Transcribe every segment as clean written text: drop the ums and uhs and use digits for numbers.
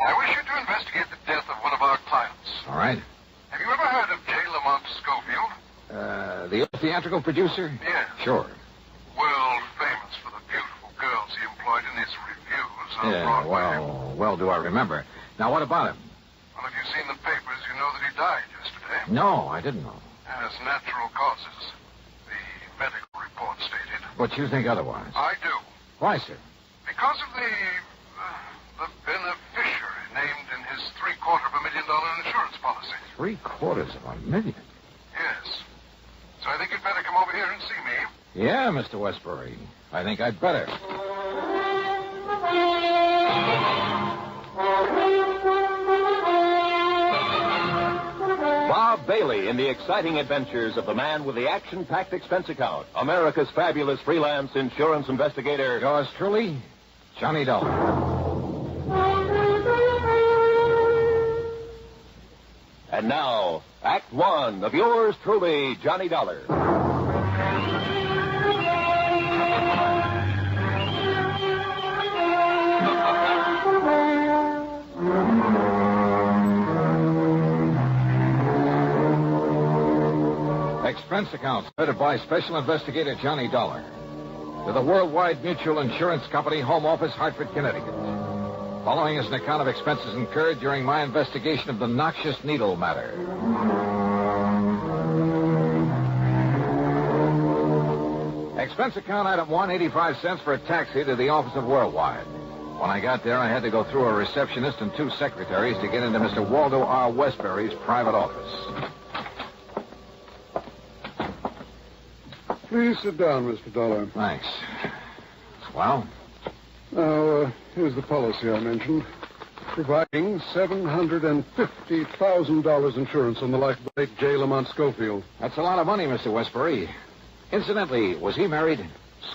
I wish you to investigate the death of one of our clients. All right. Have you ever heard of J. Lamont Schofield? The theatrical producer? Yes. Sure. World famous for the beautiful girls he employed in his reviews on Broadway. Well, do I remember. Now, what about him? Well, if you've seen the papers, you know that he died yesterday. No, I didn't know. As natural causes, the medical report stated. But you think otherwise? I do. Why, sir? Because of the beneficiary named in his $750,000 insurance policy. $750,000? Yes. So I think you'd better come over here and see me. Yeah, Mr. Westbury. I think I'd better. Bob Bailey in the exciting adventures of the man with the action-packed expense account, America's fabulous freelance insurance investigator. Yours truly, Johnny Dollar. And now, Act One of yours truly, Johnny Dollar. Expense account submitted by Special Investigator Johnny Dollar to the Worldwide Mutual Insurance Company, Home Office, Hartford, Connecticut. Following is an account of expenses incurred during my investigation of the Noxious needle matter. Expense account item 1, 85 cents for a taxi to the office of Worldwide. When I got there, I had to go through a receptionist and 2 secretaries to get into Mr. Waldo R. Westbury's private office. Please sit down, Mr. Dollar. Thanks. Well? Now, here's the policy I mentioned. Providing $750,000 insurance on the life of late J. Lamont Schofield. That's a lot of money, Mr. Westbury. Incidentally, was he married?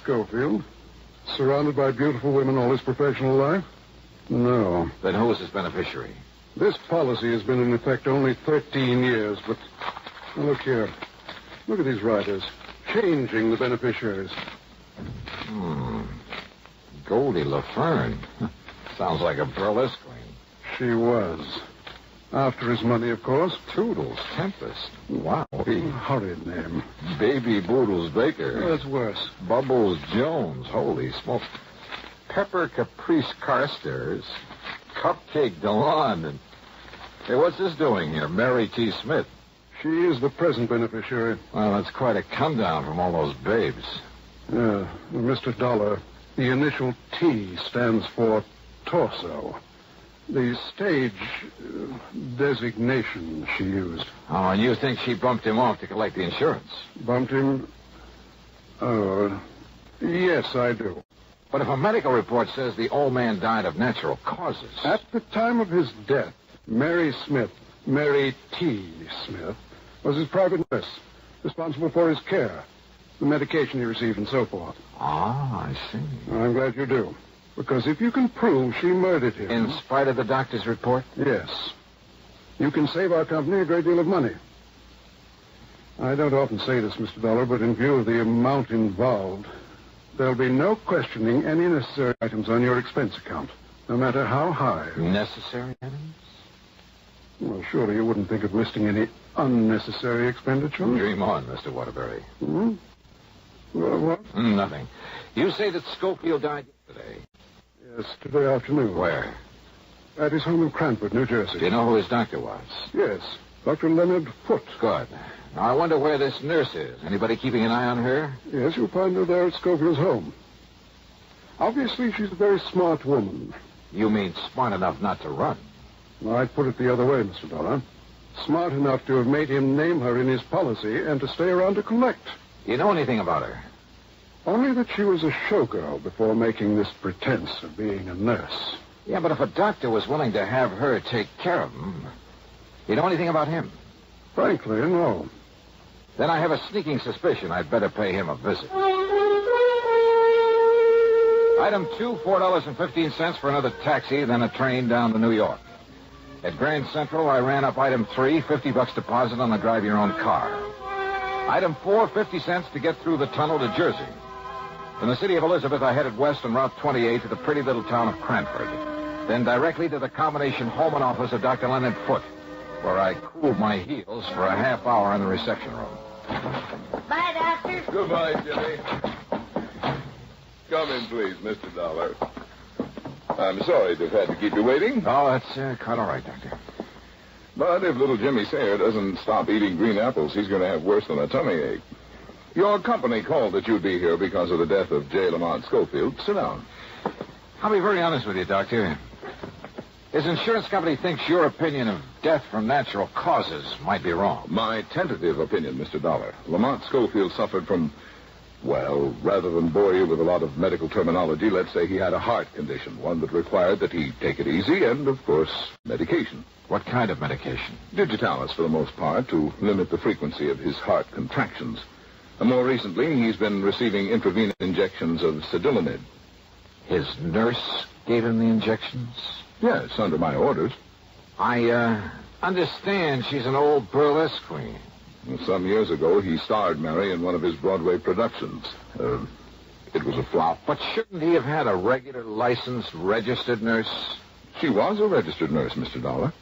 Schofield? Surrounded by beautiful women all his professional life? No. Then who was his beneficiary? This policy has been in effect only 13 years, but... Now, look here. Look at these riders. Changing the beneficiaries. Goldie LaFern. Sounds like a burlesque queen. She was. After his money, of course. Toodles Tempest. Wow. Horrid name. Baby Boodles Baker. That's worse. Bubbles Jones. Holy smoke. Pepper Caprice Carstairs. Cupcake DeLon. And... Hey, what's this doing here? Mary T. Smith. She is the present beneficiary. Well, that's quite a come down from all those babes. Yeah. Mr. Dollar, the initial T stands for torso. The stage designation she used. Oh, and you think she bumped him off to collect the insurance? Bumped him? Oh, yes, I do. But if a medical report says the old man died of natural causes... At the time of his death, Mary Smith, Mary T. Smith, was his private nurse, responsible for his care, the medication he received, and so forth. Ah, I see. I'm glad you do. Because if you can prove she murdered him... In spite of the doctor's report? Yes. You can save our company a great deal of money. I don't often say this, Mr. Dollar, but in view of the amount involved, there'll be no questioning any necessary items on your expense account, no matter how high. Necessary items? Well, surely you wouldn't think of listing any unnecessary expenditure. Dream on, Mr. Waterbury. Hmm? Well, what? Nothing. You say that Schofield died yesterday? Yes, today afternoon. Where? At his home in Cranford, New Jersey. Do you know who his doctor was? Yes, Dr. Leonard Foote. Good. Now, I wonder where this nurse is. Anybody keeping an eye on her? Yes, you'll find her there at Schofield's home. Obviously, she's a very smart woman. You mean smart enough not to run? I'd put it the other way, Mr. Dollar. Smart enough to have made him name her in his policy and to stay around to collect. You know anything about her? Only that she was a showgirl before making this pretense of being a nurse. Yeah, but if a doctor was willing to have her take care of him, you know anything about him? Frankly, no. Then I have a sneaking suspicion I'd better pay him a visit. Item 2, $4.15 for another taxi, then a train down to New York. At Grand Central, I ran up item 3, $50 deposit on the drive-your-own-car. Item 4, 50 cents to get through the tunnel to Jersey. From the city of Elizabeth, I headed west on Route 28 to the pretty little town of Cranford. Then directly to the combination home and office of Dr. Leonard Foote, where I cooled my heels for a half hour in the reception room. Bye, Doctor. Goodbye, Jimmy. Come in, please, Mr. Dollar. I'm sorry to have had to keep you waiting. Oh, that's quite all right, Doctor. But if little Jimmy Sayer doesn't stop eating green apples, he's going to have worse than a tummy ache. Your company called that you'd be here because of the death of J. Lamont Schofield. Sit down. I'll be very honest with you, Doctor. His insurance company thinks your opinion of death from natural causes might be wrong. My tentative opinion, Mr. Dollar. Lamont Schofield suffered from, well, rather than bore you with a lot of medical terminology, let's say he had a heart condition, one that required that he take it easy and, of course, medication. What kind of medication? Digitalis, for the most part, to limit the frequency of his heart contractions. More recently, he's been receiving intravenous injections of sedilonid. His nurse gave him the injections? Yes, under my orders. I understand she's an old burlesque queen. Some years ago, he starred Mary in one of his Broadway productions. It was a flop. But shouldn't he have had a regular, licensed, registered nurse? She was a registered nurse, Mr. Dollar.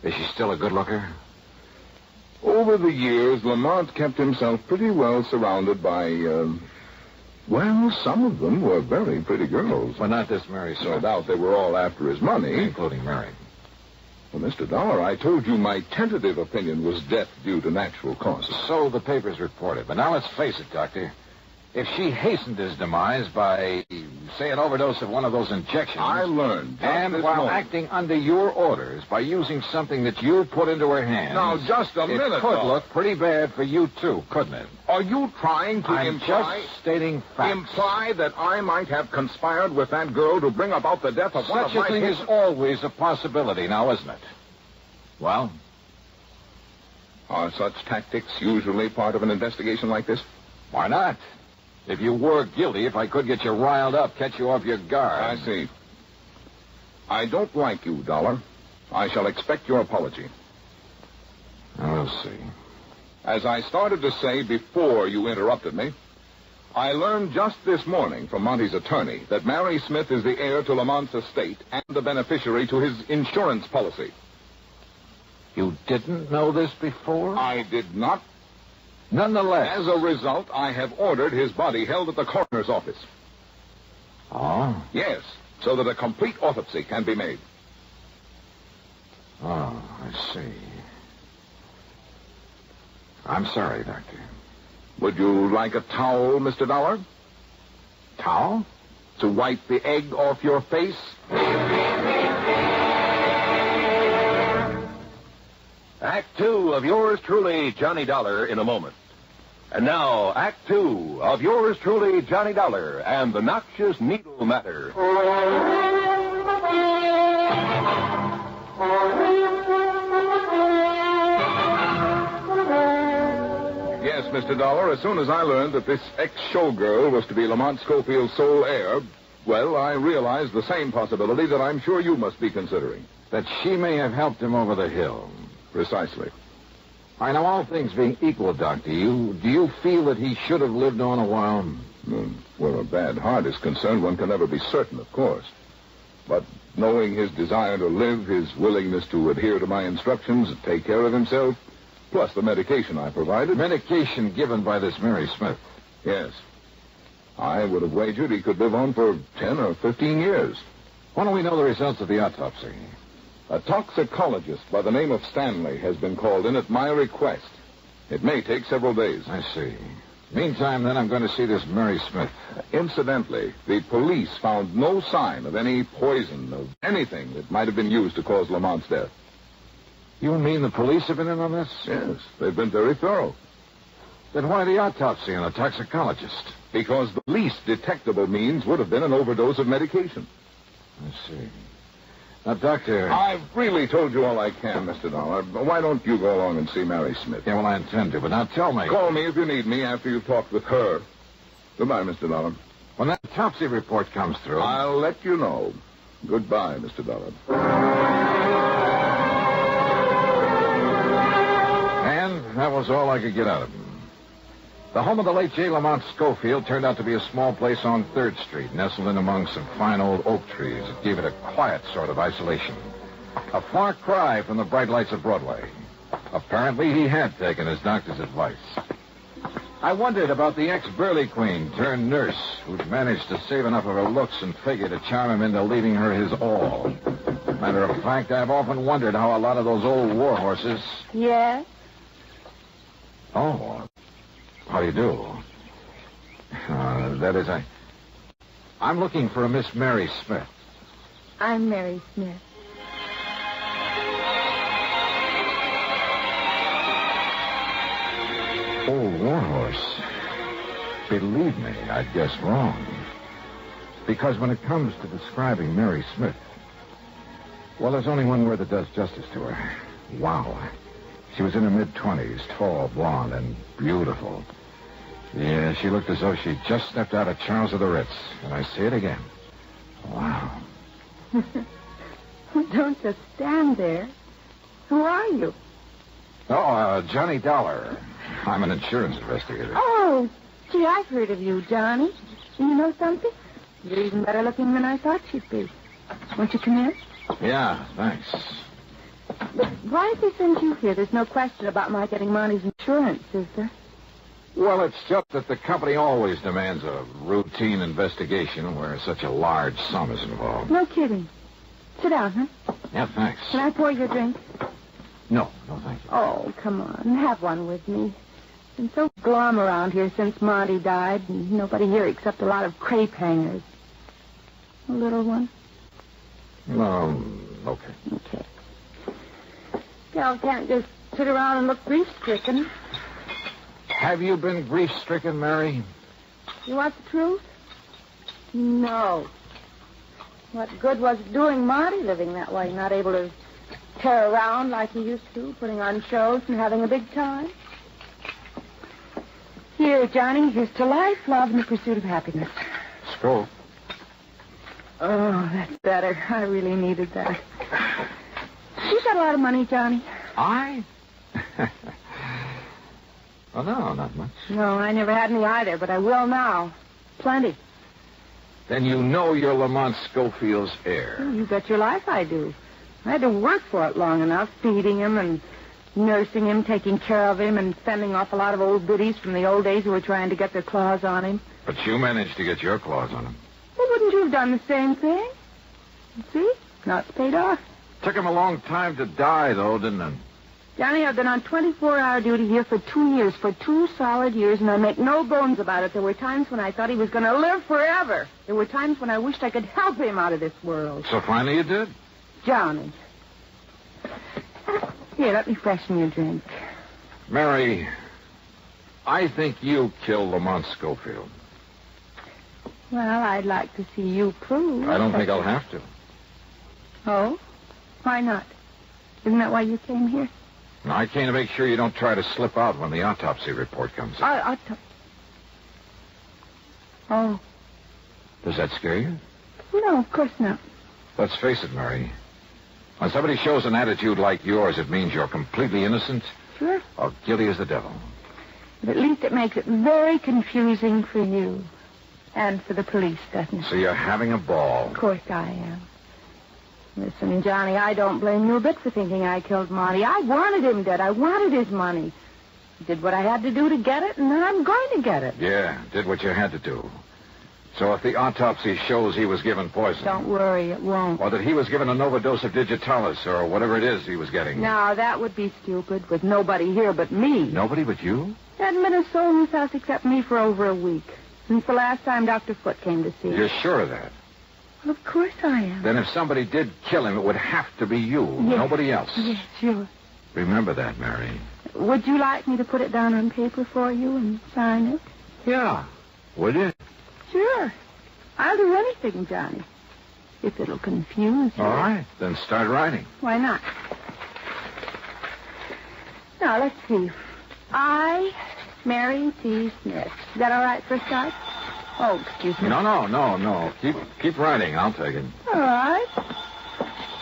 Is she still a good looker? Over the years, Lamont kept himself pretty well surrounded by, well, some of them were very pretty girls. Well, not this Mary Smith. No doubt they were all after his money. Including Mary. Well, Mr. Dollar, I told you my tentative opinion was death due to natural causes. So the papers reported. But now let's face it, Doctor. If she hastened his demise by, say, an overdose of one of those injections... I learned. And while acting under your orders by using something that you put into her hands... Now, just a minute, It could look pretty bad for you, too, couldn't it? Are you trying to I'm imply... just stating facts. Imply that I might have conspired with that girl to bring about the death of one of my... Such a thing is always a possibility now, isn't it? Well? Are such tactics usually part of an investigation like this? Why not? If you were guilty, if I could get you riled up, catch you off your guard. I see. I don't like you, Dollar. I shall expect your apology. We'll see. As I started to say before you interrupted me, I learned just this morning from Monty's attorney that Mary Smith is the heir to Lamont's estate and the beneficiary to his insurance policy. You didn't know this before? I did not. Nonetheless. As a result, I have ordered his body held at the coroner's office. Oh? Yes, so that a complete autopsy can be made. Oh, I see. I'm sorry, Doctor. Would you like a towel, Mr. Dollar? Towel? To wipe the egg off your face? Act two of yours truly, Johnny Dollar, in a moment. And now, Act two of yours truly, Johnny Dollar, and the Noxious Needle Matter. Yes, Mr. Dollar, as soon as I learned that this ex-showgirl was to be Lamont Schofield's sole heir, well, I realized the same possibility that I'm sure you must be considering. That she may have helped him over the hill. Precisely. I know, all things being equal, Doctor, do you feel that he should have lived on a while? Where a bad heart is concerned, one can never be certain, of course. But knowing his desire to live, his willingness to adhere to my instructions and take care of himself, plus the medication I provided... Medication given by this Mary Smith? Yes. I would have wagered he could live on for 10 or 15 years. When do we know the results of the autopsy? A toxicologist by the name of Stanley has been called in at my request. It may take several days. I see. Meantime, then, I'm going to see this Mary Smith. Incidentally, the police found no sign of any poison, of anything that might have been used to cause Lamont's death. You mean the police have been in on this? Yes, they've been very thorough. Then why the autopsy and a toxicologist? Because the least detectable means would have been an overdose of medication. I see. Now, Doctor... I've really told you all I can, Mr. Dollar. Why don't you go along and see Mary Smith? Yeah, well, I intend to, but now tell me... Call me if you need me after you've talked with her. Goodbye, Mr. Dollar. When that autopsy report comes through... I'll let you know. Goodbye, Mr. Dollar. And that was all I could get out of him. The home of the late J. Lamont Schofield turned out to be a small place on 3rd Street, nestled in among some fine old oak trees. It gave it a quiet sort of isolation. A far cry from the bright lights of Broadway. Apparently, he had taken his doctor's advice. I wondered about the ex-Burley Queen turned nurse who'd managed to save enough of her looks and figure to charm him into leaving her his all. Matter of fact, I've often wondered how a lot of those old war horses... Yes? Oh, how do you do? That is, I'm looking for a Miss Mary Smith. I'm Mary Smith. Old warhorse. Believe me, I'd guess wrong. Because when it comes to describing Mary Smith, well, there's only one word that does justice to her. Wow. She was in her mid-20s, tall, blonde, and beautiful. Yeah, she looked as though she'd just stepped out of Charles of the Ritz. And I say it again. Wow. Don't just stand there. Who are you? Oh, Johnny Dollar. I'm an insurance investigator. Oh, gee, I've heard of you, Johnny. You know something? You're even better looking than I thought you'd be. Won't you come in? Yeah, thanks. But why did they send you here? There's no question about my getting Monty's insurance, is there? Well, it's just that the company always demands a routine investigation where such a large sum is involved. No kidding. Sit down, huh? Yeah, thanks. Can I pour you a drink? No, thank you. Oh, come on. Have one with me. It's been so glum around here since Monty died, and nobody here except a lot of crepe hangers. A little one? Okay. Okay. Gal can't just sit around and look grief-stricken. Have you been grief-stricken, Mary? You want the truth? No. What good was it doing Monty living that way, not able to tear around like he used to, putting on shows and having a big time? Here, Johnny, here's to life, love, and the pursuit of happiness. Stroke. Oh, that's better. I really needed that. You got a lot of money, Johnny? I? Well, no, not much. No, I never had any either, but I will now. Plenty. Then you know you're Lamont Schofield's heir. You bet your life I do. I had to work for it long enough, feeding him and nursing him, taking care of him, and fending off a lot of old biddies from the old days who were trying to get their claws on him. But you managed to get your claws on him. Well, wouldn't you have done the same thing? See? Now it's paid off. Took him a long time to die, though, didn't it? Johnny, I've been on 24-hour duty here for 2 years, for 2 solid years, and I make no bones about it. There were times when I thought he was going to live forever. There were times when I wished I could help him out of this world. So finally you did? Johnny. Here, let me freshen your drink. Mary, I think you killed Lamont Schofield. Well, I'd like to see you prove. I don't think I'll have to. Oh? Why not? Isn't that why you came here? No, I came to make sure you don't try to slip out when the autopsy report comes in. Oh. Does that scare you? No, of course not. Let's face it, Mary. When somebody shows an attitude like yours, it means you're completely innocent. Sure. Or guilty as the devil. But at least it makes it very confusing for you. And for the police, doesn't it? So you're having a ball. Of course I am. Listen, Johnny, I don't blame you a bit for thinking I killed Monty. I wanted him dead. I wanted his money. Did what I had to do to get it, and then I'm going to get it. Yeah, did what you had to do. So if the autopsy shows he was given poison... Don't worry, it won't. Or that he was given an overdose of digitalis, or whatever it is he was getting... No, that would be stupid, with nobody here but me. Nobody but you? Hadn't been a soul in this house except me for over a week. Since the last time Dr. Foote came to see us. You're sure of that? Well, of course I am. Then if somebody did kill him, it would have to be you, yes. Nobody else. Yes, sure. Remember that, Mary. Would you like me to put it down on paper for you and sign it? Yeah. Would you? Sure. I'll do anything, Johnny. If it'll confuse you. All right. Then start writing. Why not? Now, let's see. I, Mary T. Smith. Is that all right for a start? Oh, excuse me. No. Keep writing. I'll take it. All right.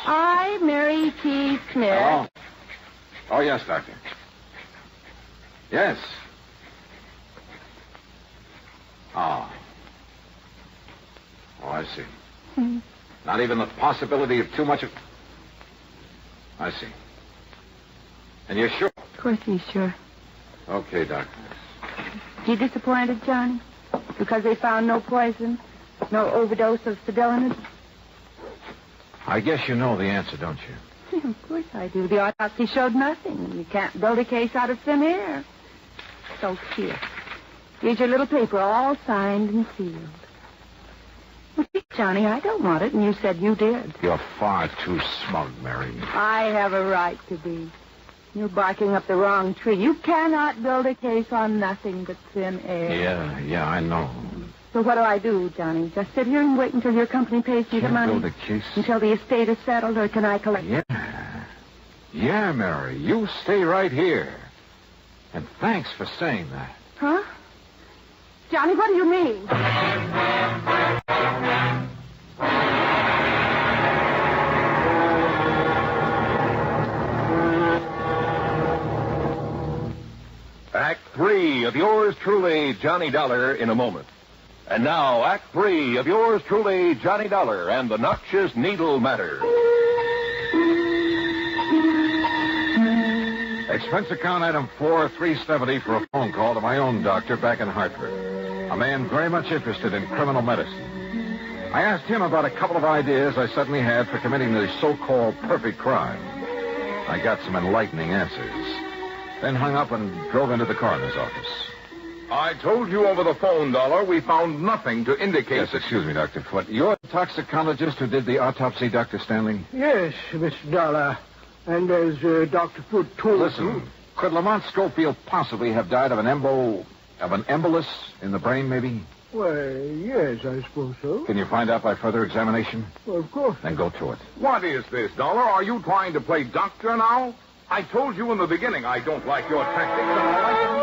I, Mary T. Smith. Oh, yes, Doctor. Yes. Oh. Oh, I see. Not even the possibility of too much of... I see. And you're sure? Of course he's sure. Okay, Doctor. You disappointed, Johnny? Because they found no poison, no overdose of sedalinid? I guess you know the answer, don't you? Of course I do. The autopsy showed nothing. You can't build a case out of thin air. So here. Here's your little paper, all signed and sealed. Well, see, Johnny, I don't want it, and you said you did. You're far too smug, Mary. I have a right to be. You're barking up the wrong tree. You cannot build a case on nothing but thin air. Yeah, I know. So what do, Johnny? Just sit here and wait until your company pays you the money? Build a case? Until the estate is settled, or can I collect it? Yeah, Mary. You stay right here. And thanks for saying that. Huh? Johnny, what do you mean? Act 3 of yours truly, Johnny Dollar, in a moment. And now, Act 3 of yours truly, Johnny Dollar, and the Noxious Needle Matter. Expense account item 4370 for a phone call to my own doctor back in Hartford. A man very much interested in criminal medicine. I asked him about a couple of ideas I suddenly had for committing the so-called perfect crime. I got some enlightening answers. Then hung up and drove into the coroner's office. I told you over the phone, Dollar, we found nothing to indicate... Yes, excuse me, Dr. Foote. You're the toxicologist who did the autopsy, Dr. Stanley? Yes, Mr. Dollar. And as Dr. Foote told you... Listen, could Lamont Schofield possibly have died of an embolus in the brain, maybe? Well, yes, I suppose so. Can you find out by further examination? Well, of course. Then go to it. What is this, Dollar? Are you trying to play doctor now? I told you in the beginning I don't like your tactics, and I like them.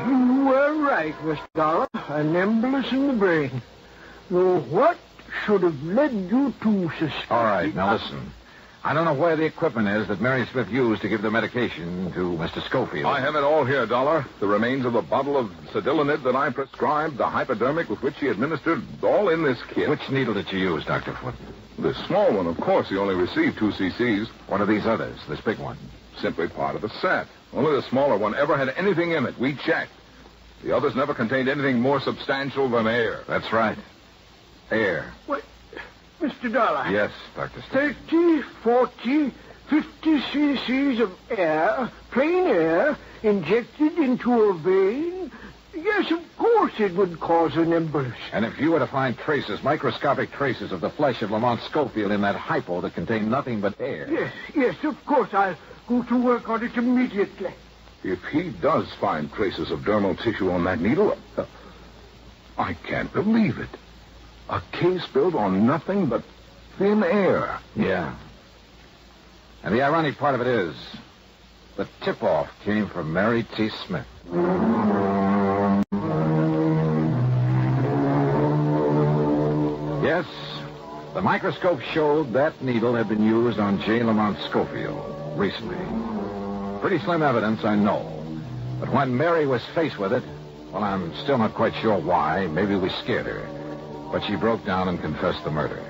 You were right, Mr. Dollar. An embolus in the brain. Though what should have led you to suspect... All right, now listen. I don't know where the equipment is that Mary Smith used to give the medication to Mr. Schofield. I have it all here, Dollar. The remains of the bottle of sedalinid that I prescribed, the hypodermic with which he administered, all in this kit. Which needle did you use, Dr. Foote? This small one, of course. He only received 2 cc's. What are these others, this big one? Simply part of the set. Only the smaller one ever had anything in it. We checked. The others never contained anything more substantial than air. That's right. Air. What? Mr. Dollar. Yes, Dr. Stanley. 30, 40, 50 cc's of air, plain air, injected into a vein? Yes, of course it would cause an embolus. And if you were to find traces, microscopic traces of the flesh of Lamont Schofield in that hypo that contained nothing but air... Yes, of course. I'll go to work on it immediately. If he does find traces of dermal tissue on that needle, I can't believe it. A case built on nothing but thin air. Yeah. And the ironic part of it is, the tip-off came from Mary T. Smith. Yes, the microscope showed that needle had been used on J. Lamont Schofield recently. Pretty slim evidence, I know. But when Mary was faced with it, well, I'm still not quite sure why. Maybe we scared her. But she broke down and confessed the murder.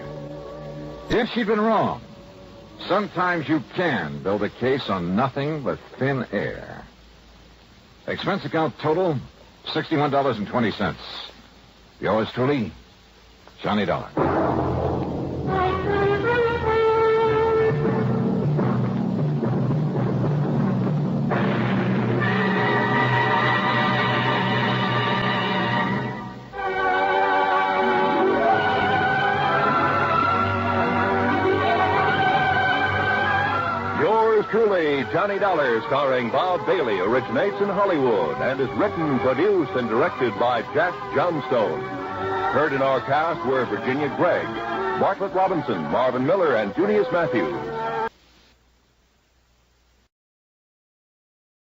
Yes, she'd been wrong. Sometimes you can build a case on nothing but thin air. Expense account total, $61.20. Yours truly, Johnny Dollar. Truly, Johnny Dollar, starring Bob Bailey, originates in Hollywood and is written, produced, and directed by Jack Johnstone. Heard in our cast were Virginia Gregg, Bartlett Robinson, Marvin Miller, and Junius Matthews.